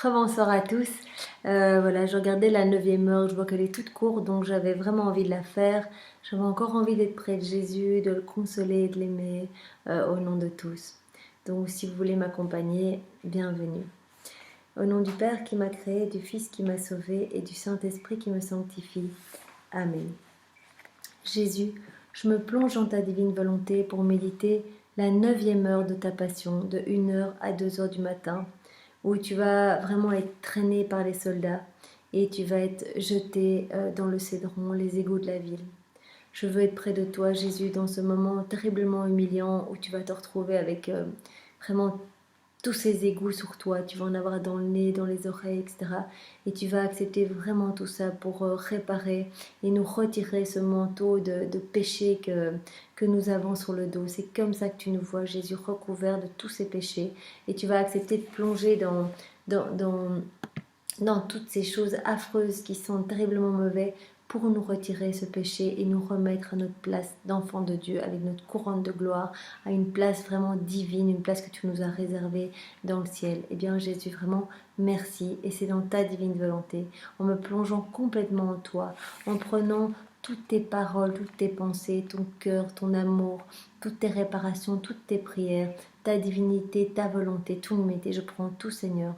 Rebonsoir à tous. Voilà, je regardais la neuvième heure, je vois qu'elle est toute courte, donc j'avais vraiment envie de la faire. J'avais encore envie d'être près de Jésus, de le consoler, de l'aimer au nom de tous. Donc si vous voulez m'accompagner, bienvenue. Au nom du Père qui m'a créé, du Fils qui m'a sauvé et du Saint-Esprit qui me sanctifie. Amen. Jésus, je me plonge dans ta divine volonté pour méditer la neuvième heure de ta passion, de 1 heure à 2 heures du matin, où tu vas vraiment être traîné par les soldats et tu vas être jeté dans le cédron, les égouts de la ville. Je veux être près de toi, Jésus, dans ce moment terriblement humiliant où tu vas te retrouver avec vraiment tous ces égouts sur toi, tu vas en avoir dans le nez, dans les oreilles, etc. Et tu vas accepter vraiment tout ça pour réparer et nous retirer ce manteau de péché que nous avons sur le dos. C'est comme ça que tu nous vois, Jésus, recouvert de tous ces péchés. Et tu vas accepter de plonger dans, dans, dans toutes ces choses affreuses qui sont terriblement mauvaises pour nous retirer ce péché et nous remettre à notre place d'enfant de Dieu avec notre couronne de gloire, à une place vraiment divine, une place que tu nous as réservée dans le ciel. Eh bien Jésus, vraiment merci, et c'est dans ta divine volonté, en me plongeant complètement en toi, en prenant toutes tes paroles, toutes tes pensées, ton cœur, ton amour, toutes tes réparations, toutes tes prières, ta divinité, ta volonté, tout me mettait. Je prends tout, Seigneur.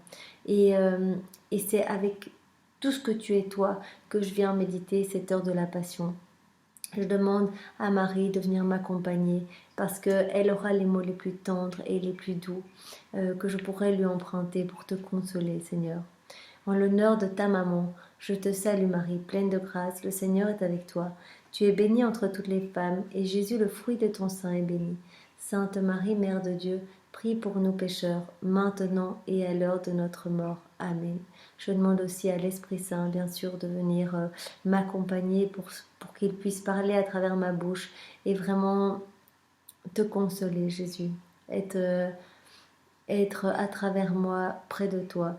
Et, euh, et c'est avec tout ce que tu es toi que je viens méditer cette heure de la passion. Je demande à Marie de venir m'accompagner parce qu'elle aura les mots les plus tendres et les plus doux que je pourrai lui emprunter pour te consoler, Seigneur. En l'honneur de ta maman, je te salue Marie, pleine de grâce, le Seigneur est avec toi. Tu es bénie entre toutes les femmes, et Jésus, le fruit de ton sein, est béni. Sainte Marie, Mère de Dieu, prie pour nous pécheurs, maintenant et à l'heure de notre mort. Amen. Je demande aussi à l'Esprit Saint, bien sûr, de venir m'accompagner pour qu'il puisse parler à travers ma bouche et vraiment te consoler, Jésus. Être à travers moi, près de toi.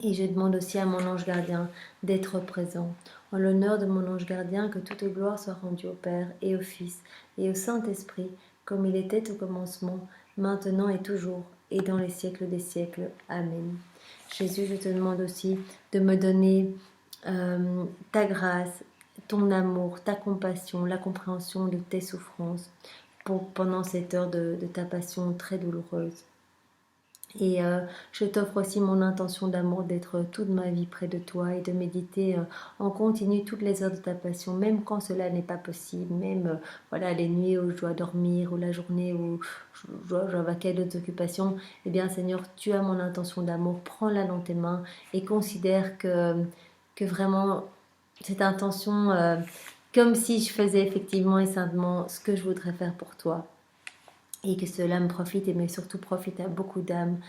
Et je demande aussi à mon ange gardien d'être présent. En l'honneur de mon ange gardien, que toute gloire soit rendue au Père et au Fils et au Saint-Esprit, comme il était au commencement, maintenant et toujours, et dans les siècles des siècles. Amen. Jésus, je te demande aussi de me donner ta grâce, ton amour, ta compassion, la compréhension de tes souffrances pendant cette heure de ta passion très douloureuse. Et je t'offre aussi mon intention d'amour d'être toute ma vie près de toi et de méditer en continu toutes les heures de ta passion, même quand cela n'est pas possible, même voilà, les nuits où je dois dormir ou la journée où je dois vaquer à d'autres occupations. Eh bien Seigneur, tu as mon intention d'amour, prends-la dans tes mains et considère que vraiment cette intention, comme si je faisais effectivement et simplement ce que je voudrais faire pour toi et que cela me profite, mais surtout profite à beaucoup d'âmes,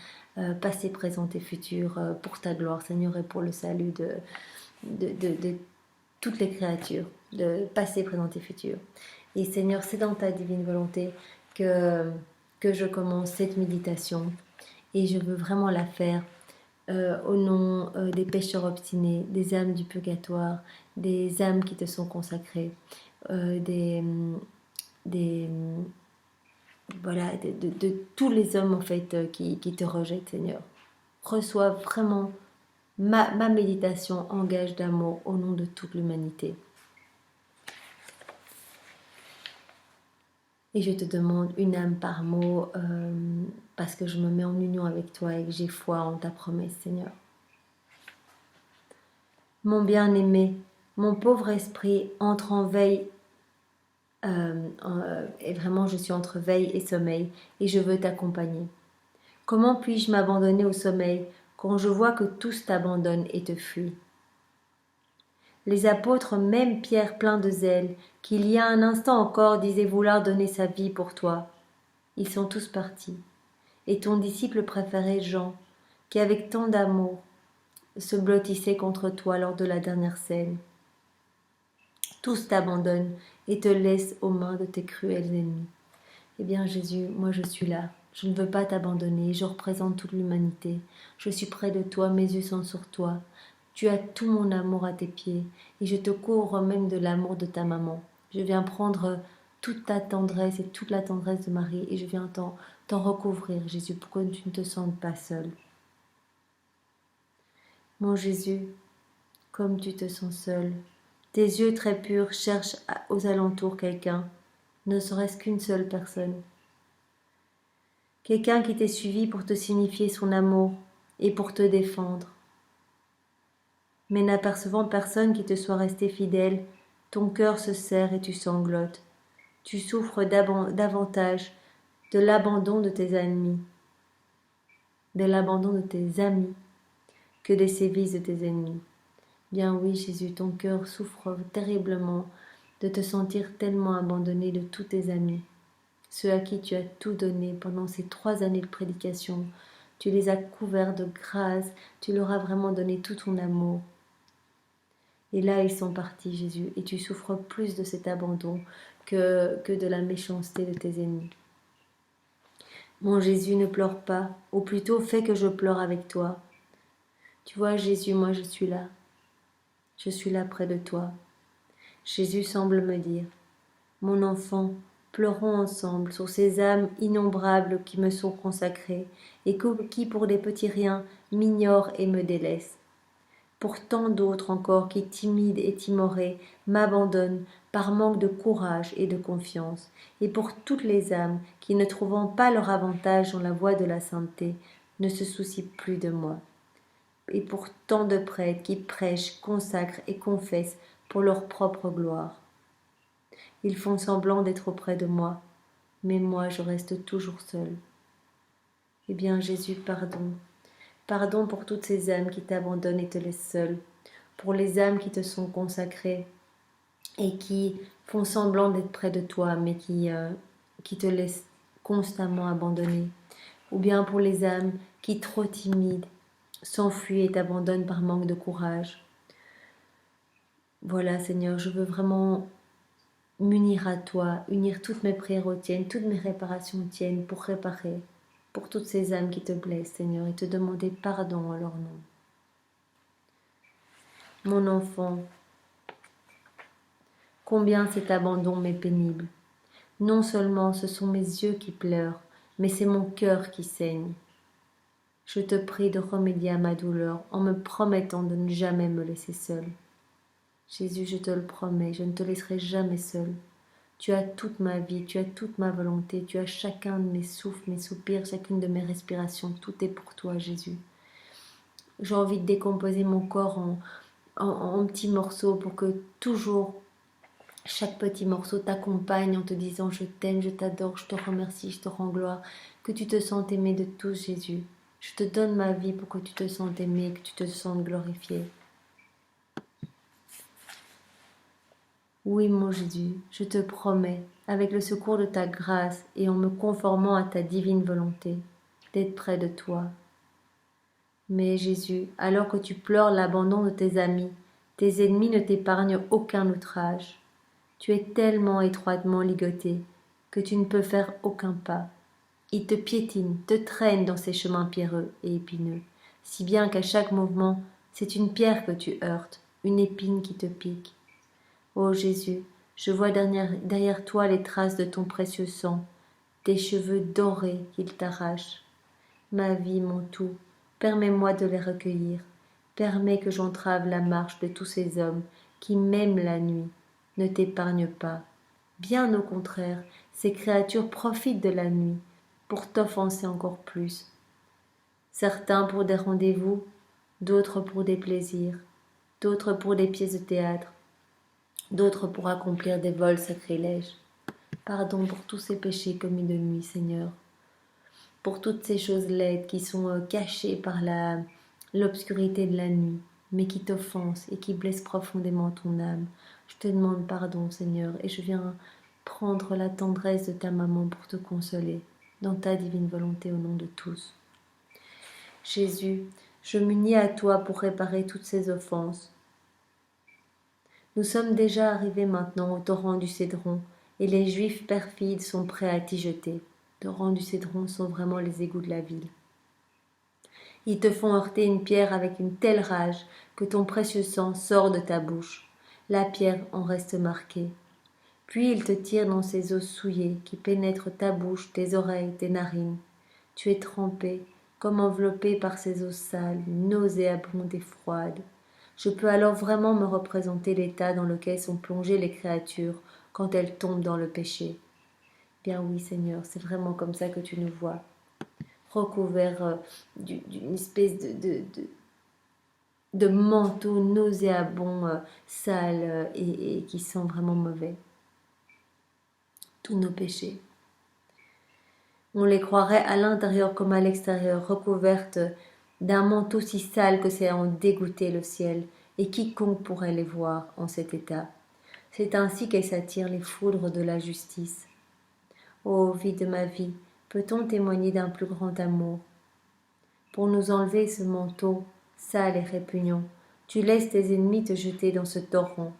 passées, présentes et futures, pour ta gloire, Seigneur, et pour le salut de toutes les créatures, de passé, présent et futur. Et Seigneur, c'est dans ta divine volonté que je commence cette méditation, et je veux vraiment la faire au nom des pécheurs obstinés, des âmes du purgatoire, des âmes qui te sont consacrées, des voilà, de tous les hommes en fait qui te rejettent, Seigneur. Reçois vraiment ma méditation en gage d'amour au nom de toute l'humanité. Et je te demande une âme par mot parce que je me mets en union avec toi et que j'ai foi en ta promesse, Seigneur. Mon bien-aimé, mon pauvre esprit entre en veille et vraiment je suis entre veille et sommeil et je veux t'accompagner. Comment puis-je m'abandonner au sommeil quand je vois que tous t'abandonnent et te fuient? Les apôtres, même Pierre plein de zèle, qui il y a un instant encore disait vouloir donner sa vie pour toi, ils sont tous partis. Et ton disciple préféré Jean, qui avec tant d'amour se blottissait contre toi lors de la dernière scène, tous t'abandonnent et te laissent aux mains de tes cruels ennemis. Eh bien Jésus, moi je suis là. Je ne veux pas t'abandonner, je représente toute l'humanité. Je suis près de toi, mes yeux sont sur toi. Tu as tout mon amour à tes pieds, et je te couvre même de l'amour de ta maman. Je viens prendre toute ta tendresse et toute la tendresse de Marie, et je viens t'en recouvrir, Jésus, pour que tu ne te sentes pas seul. Mon Jésus, comme tu te sens seul, tes yeux très purs cherchent aux alentours quelqu'un, ne serait-ce qu'une seule personne. Quelqu'un qui t'ait suivi pour te signifier son amour et pour te défendre. Mais n'apercevant personne qui te soit resté fidèle, ton cœur se serre et tu sanglotes. Tu souffres davantage de l'abandon de tes ennemis, que des sévices de tes ennemis. Bien oui, Jésus, ton cœur souffre terriblement de te sentir tellement abandonné de tous tes amis, ceux à qui tu as tout donné pendant ces 3 années de prédication. Tu les as couverts de grâce, tu leur as vraiment donné tout ton amour. Et là, ils sont partis, Jésus, et tu souffres plus de cet abandon que de la méchanceté de tes ennemis. Mon Jésus, ne pleure pas, ou plutôt fais que je pleure avec toi. Tu vois, Jésus, moi je suis là. Je suis là près de toi. Jésus semble me dire, mon enfant, pleurons ensemble sur ces âmes innombrables qui me sont consacrées et qui, pour des petits riens, m'ignorent et me délaissent. Pour tant d'autres encore qui, timides et timorés, m'abandonnent par manque de courage et de confiance, et pour toutes les âmes qui, ne trouvant pas leur avantage dans la voie de la sainteté, ne se soucient plus de moi, et pour tant de prêtres qui prêchent, consacrent et confessent pour leur propre gloire. Ils font semblant d'être auprès de moi, mais moi je reste toujours seule. Eh bien Jésus, pardon. Pardon pour toutes ces âmes qui t'abandonnent et te laissent seule, pour les âmes qui te sont consacrées et qui font semblant d'être près de toi, mais qui te laissent constamment abandonner, ou bien pour les âmes qui, trop timides, s'enfuient et t'abandonnent par manque de courage. Voilà, Seigneur, je veux vraiment m'unir à toi, unir toutes mes prières aux tiennes, toutes mes réparations aux tiennes pour réparer, pour toutes ces âmes qui te blessent, Seigneur, et te demander pardon en leur nom. Mon enfant, combien cet abandon m'est pénible. Non seulement ce sont mes yeux qui pleurent, mais c'est mon cœur qui saigne. Je te prie de remédier à ma douleur en me promettant de ne jamais me laisser seule. Jésus, je te le promets, je ne te laisserai jamais seule. Tu as toute ma vie, tu as toute ma volonté, tu as chacun de mes souffles, mes soupirs, chacune de mes respirations. Tout est pour toi, Jésus. J'ai envie de décomposer mon corps en petits morceaux pour que toujours chaque petit morceau t'accompagne en te disant je t'aime, je t'adore, je te remercie, je te rends gloire. Que tu te sentes aimé de tous, Jésus. Je te donne ma vie pour que tu te sentes aimé, que tu te sentes glorifié. Oui, mon Jésus, je te promets, avec le secours de ta grâce et en me conformant à ta divine volonté, d'être près de toi. Mais Jésus, alors que tu pleures l'abandon de tes amis, tes ennemis ne t'épargnent aucun outrage. Tu es tellement étroitement ligoté que tu ne peux faire aucun pas. Ils te piétinent, te traînent dans ces chemins pierreux et épineux, si bien qu'à chaque mouvement, c'est une pierre que tu heurtes, une épine qui te pique. Ô Jésus, je vois derrière toi les traces de ton précieux sang, tes cheveux dorés qu'il t'arrache. Ma vie, mon tout, permets-moi de les recueillir. Permets que j'entrave la marche de tous ces hommes qui, même la nuit, ne t'épargnent pas. Bien au contraire, ces créatures profitent de la nuit pour t'offenser encore plus. Certains pour des rendez-vous, d'autres pour des plaisirs, d'autres pour des pièces de théâtre, d'autres pour accomplir des vols sacrilèges. Pardon pour tous ces péchés commis de nuit, Seigneur, pour toutes ces choses laides qui sont cachées par l'obscurité de la nuit, mais qui t'offensent et qui blessent profondément ton âme. Je te demande pardon, Seigneur, et je viens prendre la tendresse de ta maman pour te consoler, dans ta divine volonté au nom de tous. Jésus, je m'unis à toi pour réparer toutes ces offenses. Nous sommes déjà arrivés maintenant au torrent du Cédron, et les Juifs perfides sont prêts à t'y jeter. Le torrent du Cédron sont vraiment les égouts de la ville. Ils te font heurter une pierre avec une telle rage que ton précieux sang sort de ta bouche. La pierre en reste marquée. Puis ils te tirent dans ces os souillés qui pénètrent ta bouche, tes oreilles, tes narines. Tu es trempé comme enveloppée par ces eaux sales, nauséabondes et froides. Je peux alors vraiment me représenter l'état dans lequel sont plongées les créatures quand elles tombent dans le péché. Bien oui, Seigneur, c'est vraiment comme ça que tu nous vois, recouverts d'une espèce de manteau nauséabond, sale et qui sent vraiment mauvais. Tous nos péchés. On les croirait à l'intérieur comme à l'extérieur, recouvertes d'un manteau si sale que c'est à en dégoûter le ciel, et quiconque pourrait les voir en cet état. C'est ainsi qu'elles s'attirent les foudres de la justice. Ô vie de ma vie, peut-on témoigner d'un plus grand amour? Pour nous enlever ce manteau sale et répugnant, tu laisses tes ennemis te jeter dans ce torrent.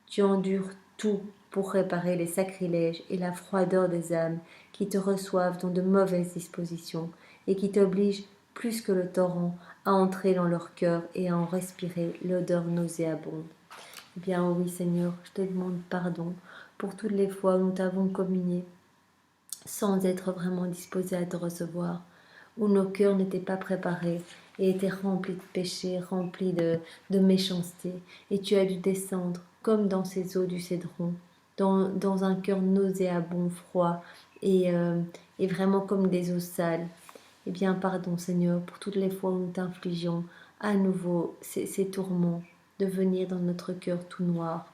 Tu endures tout pour réparer les sacrilèges et la froideur des âmes qui te reçoivent dans de mauvaises dispositions et qui t'obligent, plus que le torrent, à entrer dans leur cœur et à en respirer l'odeur nauséabonde. Eh bien oui, Seigneur, je te demande pardon pour toutes les fois où nous t'avons communié sans être vraiment disposés à te recevoir, où nos cœurs n'étaient pas préparés et étaient remplis de péchés, remplis de méchanceté, et tu as dû descendre, comme dans ces eaux du Cédron, dans un cœur nauséabond, froid, et vraiment comme des eaux sales. Eh bien, pardon Seigneur, pour toutes les fois où nous t'infligeons à nouveau ces tourments, de venir dans notre cœur tout noir.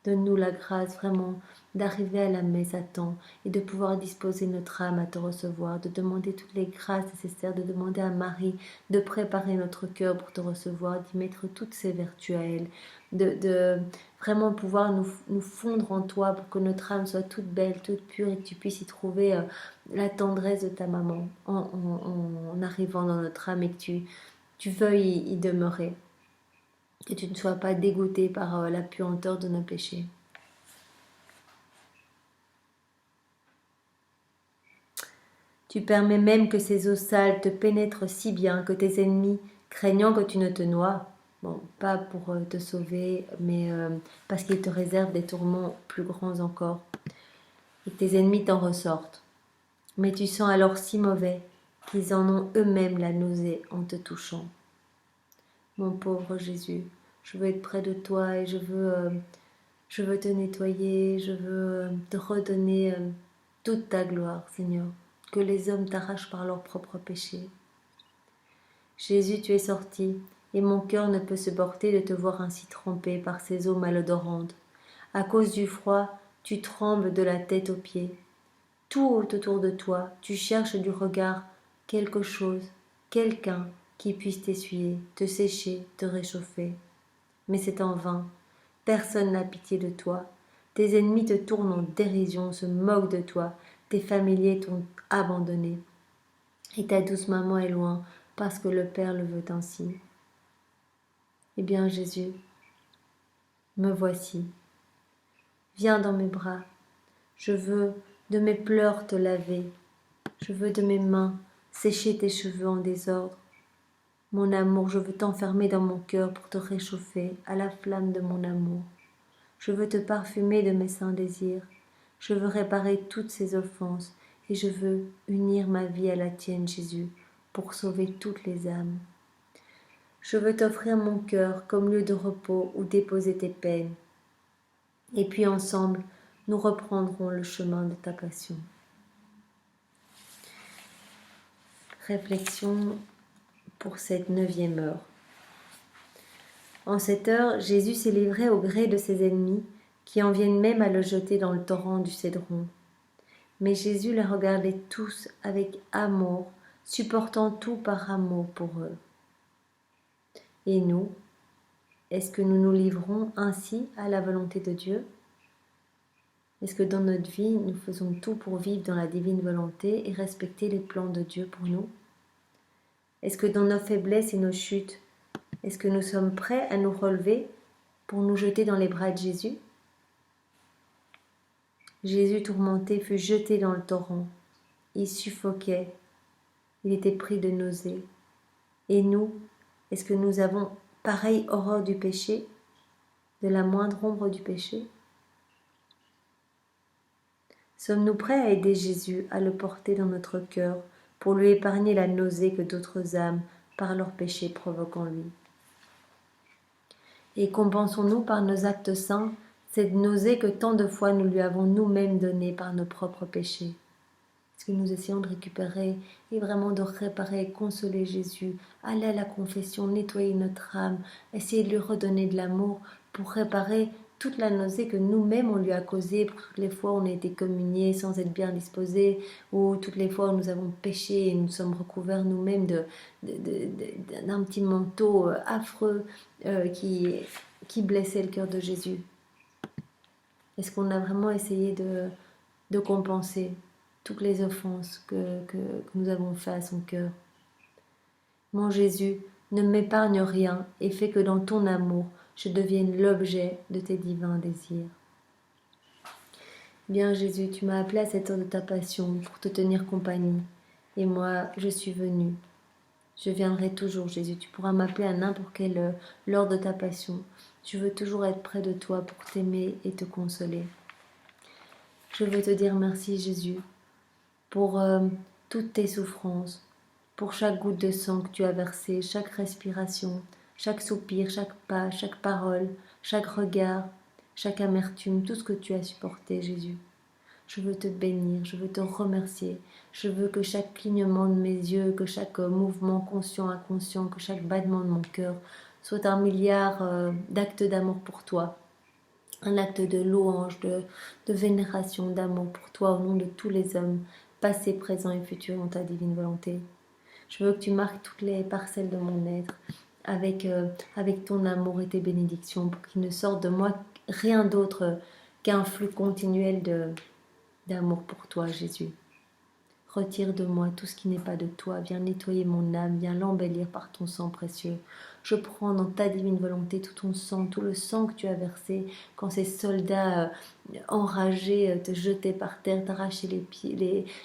Donne-nous la grâce vraiment d'arriver à la messe à temps et de pouvoir disposer notre âme à te recevoir, de demander toutes les grâces nécessaires, de demander à Marie de préparer notre cœur pour te recevoir, d'y mettre toutes ses vertus à elle, de vraiment pouvoir nous fondre en toi pour que notre âme soit toute belle, toute pure et que tu puisses y trouver la tendresse de ta maman en arrivant dans notre âme et que tu veuilles y demeurer. Que tu ne sois pas dégoûté par la puanteur de nos péchés. Tu permets même que ces eaux sales te pénètrent si bien que tes ennemis, craignant que tu ne te noies, bon, pas pour te sauver, mais parce qu'ils te réservent des tourments plus grands encore, et que tes ennemis t'en ressortent. Mais tu sens alors si mauvais qu'ils en ont eux-mêmes la nausée en te touchant. Mon pauvre Jésus, je veux être près de toi et je veux te nettoyer, je veux te redonner toute ta gloire, Seigneur, que les hommes t'arrachent par leurs propres péchés. Jésus, tu es sorti, et mon cœur ne peut se porter de te voir ainsi trempé par ces eaux malodorantes. À cause du froid, tu trembles de la tête aux pieds. Tout autour de toi, tu cherches du regard quelque chose, quelqu'un qui puisse t'essuyer, te sécher, te réchauffer. Mais c'est en vain. Personne n'a pitié de toi. Tes ennemis te tournent en dérision, se moquent de toi. Tes familiers t'ont abandonné. Et ta douce maman est loin, parce que le Père le veut ainsi. Eh bien, Jésus, me voici. Viens dans mes bras. Je veux de mes pleurs te laver. Je veux de mes mains sécher tes cheveux en désordre. Mon amour, je veux t'enfermer dans mon cœur pour te réchauffer à la flamme de mon amour. Je veux te parfumer de mes saints désirs. Je veux réparer toutes ces offenses et je veux unir ma vie à la tienne, Jésus, pour sauver toutes les âmes. Je veux t'offrir mon cœur comme lieu de repos où déposer tes peines. Et puis ensemble, nous reprendrons le chemin de ta passion. Réflexion pour cette 9e heure. En cette heure, Jésus s'est livré au gré de ses ennemis, qui en viennent même à le jeter dans le torrent du Cédron. Mais Jésus les regardait tous avec amour, supportant tout par amour pour eux. Et nous, est-ce que nous nous livrons ainsi à la volonté de Dieu? Est-ce que dans notre vie, nous faisons tout pour vivre dans la divine volonté et respecter les plans de Dieu pour nous? Est-ce que dans nos faiblesses et nos chutes, est-ce que nous sommes prêts à nous relever pour nous jeter dans les bras de Jésus? Jésus tourmenté fut jeté dans le torrent. Il suffoquait. Il était pris de nausées. Et nous, est-ce que nous avons pareille horreur du péché, de la moindre ombre du péché? Sommes-nous prêts à aider Jésus à le porter dans notre cœur pour lui épargner la nausée que d'autres âmes, par leurs péchés, provoquent en lui. Et compensons-nous par nos actes saints cette nausée que tant de fois nous lui avons nous-mêmes donnée par nos propres péchés. Est-ce que nous essayons de récupérer et vraiment de réparer, consoler Jésus, aller à la confession, nettoyer notre âme, essayer de lui redonner de l'amour pour réparer toute la nausée que nous-mêmes on lui a causée, pour toutes les fois où on a été communiés sans être bien disposés, ou toutes les fois où nous avons péché et nous sommes recouverts nous-mêmes d'un petit manteau affreux qui blessait le cœur de Jésus. Est-ce qu'on a vraiment essayé de compenser toutes les offenses que nous avons faites à son cœur? Mon Jésus, ne m'épargne rien et fais que dans ton amour, je devienne l'objet de tes divins désirs. Bien Jésus, tu m'as appelé à cette heure de ta passion pour te tenir compagnie. Et moi, je suis venue. Je viendrai toujours, Jésus. Tu pourras m'appeler à n'importe quelle heure, lors de ta passion. Je veux toujours être près de toi pour t'aimer et te consoler. Je veux te dire merci, Jésus, pour toutes tes souffrances, pour chaque goutte de sang que tu as versé, chaque respiration, chaque soupir, chaque pas, chaque parole, chaque regard, chaque amertume, tout ce que tu as supporté, Jésus. Je veux te bénir, je veux te remercier. Je veux que chaque clignement de mes yeux, que chaque mouvement conscient, inconscient, que chaque battement de mon cœur soit un milliard d'actes d'amour pour toi. Un acte de louange, de vénération, d'amour pour toi au nom de tous les hommes, passés, présents et futurs en ta divine volonté. Je veux que tu marques toutes les parcelles de mon être avec ton amour et tes bénédictions pour qu'il ne sorte de moi rien d'autre qu'un flux continuel d'amour pour toi, Jésus. Retire de moi tout ce qui n'est pas de toi, viens nettoyer mon âme, viens l'embellir par ton sang précieux. Je prends dans ta divine volonté tout ton sang, tout le sang que tu as versé quand ces soldats enragés te jetaient par terre, t'arrachaient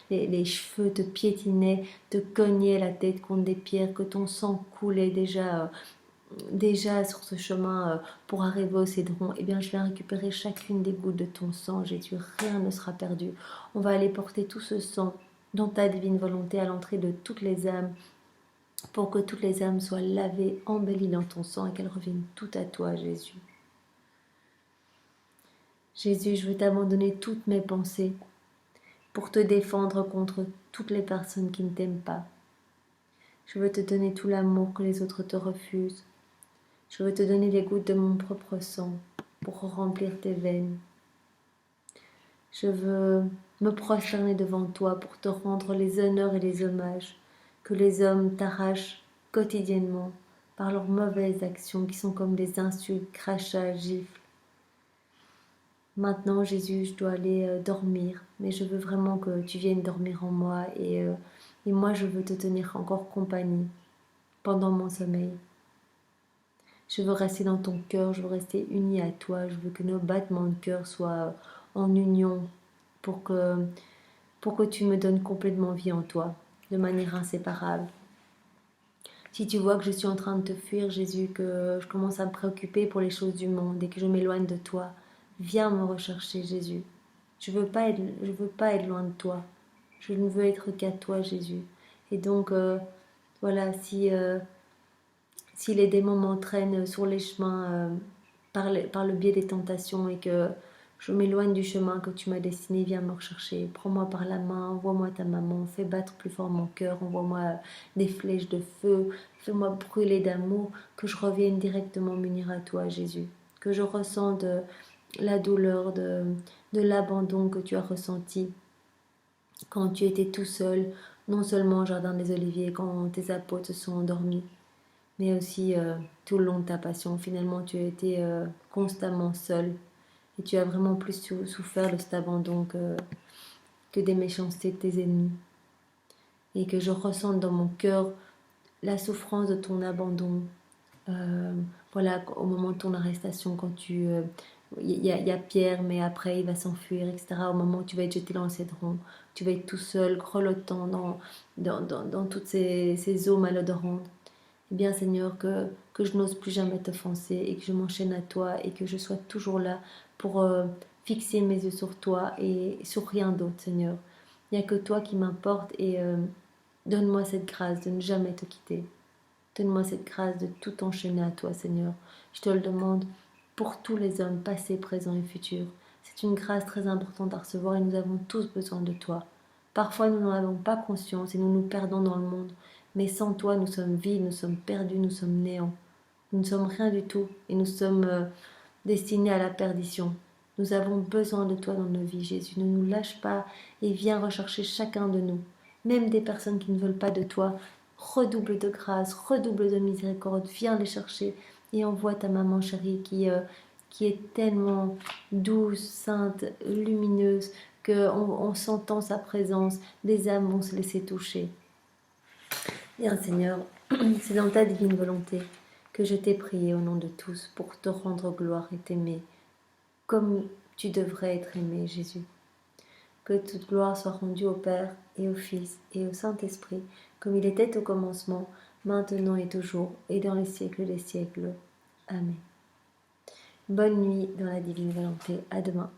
les cheveux, te piétinaient, te cognaient la tête contre des pierres, que ton sang coulait déjà sur ce chemin pour arriver au Cédron. Eh bien, je viens récupérer chacune des gouttes de ton sang, Jésus, rien ne sera perdu. On va aller porter tout ce sang dans ta divine volonté à l'entrée de toutes les âmes, pour que toutes les âmes soient lavées, embellies dans ton sang et qu'elles reviennent toutes à toi, Jésus. Jésus, je veux t'abandonner toutes mes pensées pour te défendre contre toutes les personnes qui ne t'aiment pas. Je veux te donner tout l'amour que les autres te refusent. Je veux te donner les gouttes de mon propre sang pour remplir tes veines. Je veux me prosterner devant toi pour te rendre les honneurs et les hommages que les hommes t'arrachent quotidiennement par leurs mauvaises actions qui sont comme des insultes, crachats, gifles. Maintenant, Jésus, je dois aller dormir, mais je veux vraiment que tu viennes dormir en moi et moi, je veux te tenir encore compagnie pendant mon sommeil. Je veux rester dans ton cœur, je veux rester unie à toi, je veux que nos battements de cœur soient en union pour que tu me donnes complètement vie en toi, de manière inséparable. Si tu vois que je suis en train de te fuir, Jésus, que je commence à me préoccuper pour les choses du monde et que je m'éloigne de toi, viens me rechercher, Jésus. Je veux pas être loin de toi. Je ne veux être qu'à toi, Jésus. Et donc, voilà, si les démons m'entraînent sur les chemins par le biais des tentations et que je m'éloigne du chemin que tu m'as destiné, viens me rechercher. Prends-moi par la main, envoie-moi ta maman, fais battre plus fort mon cœur, envoie-moi des flèches de feu, fais-moi brûler d'amour, que je revienne directement m'unir à toi, Jésus. Que je ressente la douleur de l'abandon que tu as ressenti quand tu étais tout seul, non seulement au Jardin des Oliviers, quand tes apôtres se sont endormis, mais aussi tout le long de ta passion. Finalement, tu as été constamment seul et tu as vraiment plus souffert de cet abandon que des méchancetés de tes ennemis. Et que je ressente dans mon cœur la souffrance de ton abandon. Voilà, au moment de ton arrestation, quand il y a Pierre, mais après il va s'enfuir, etc. Au moment où tu vas être jeté dans le cédron, tu vas être tout seul, grelottant dans toutes ces eaux malodorantes. Eh bien, Seigneur, que je n'ose plus jamais t'offenser et que je m'enchaîne à toi et que je sois toujours là pour fixer mes yeux sur toi et sur rien d'autre, Seigneur. Il n'y a que toi qui m'importe et Donne-moi cette grâce de ne jamais te quitter. Donne-moi cette grâce de tout enchaîner à toi, Seigneur. Je te le demande pour tous les hommes, passés, présents et futurs. C'est une grâce très importante à recevoir et nous avons tous besoin de toi. Parfois, nous n'en avons pas conscience et nous nous perdons dans le monde. Mais sans toi, nous sommes vides, nous sommes perdus, nous sommes néants. Nous ne sommes rien du tout et nous sommes destinés à la perdition. Nous avons besoin de toi dans nos vies, Jésus. Ne nous lâche pas et viens rechercher chacun de nous. Même des personnes qui ne veulent pas de toi, redouble de grâce, redouble de miséricorde, viens les chercher et envoie ta maman chérie qui est tellement douce, sainte, lumineuse, qu'on s'entend sa présence, des âmes vont se laisser toucher. Bien Seigneur, c'est dans ta divine volonté que je t'ai prié au nom de tous pour te rendre gloire et t'aimer comme tu devrais être aimé, Jésus. Que toute gloire soit rendue au Père et au Fils et au Saint-Esprit, comme il était au commencement, maintenant et toujours, et dans les siècles des siècles. Amen. Bonne nuit dans la divine volonté. À demain.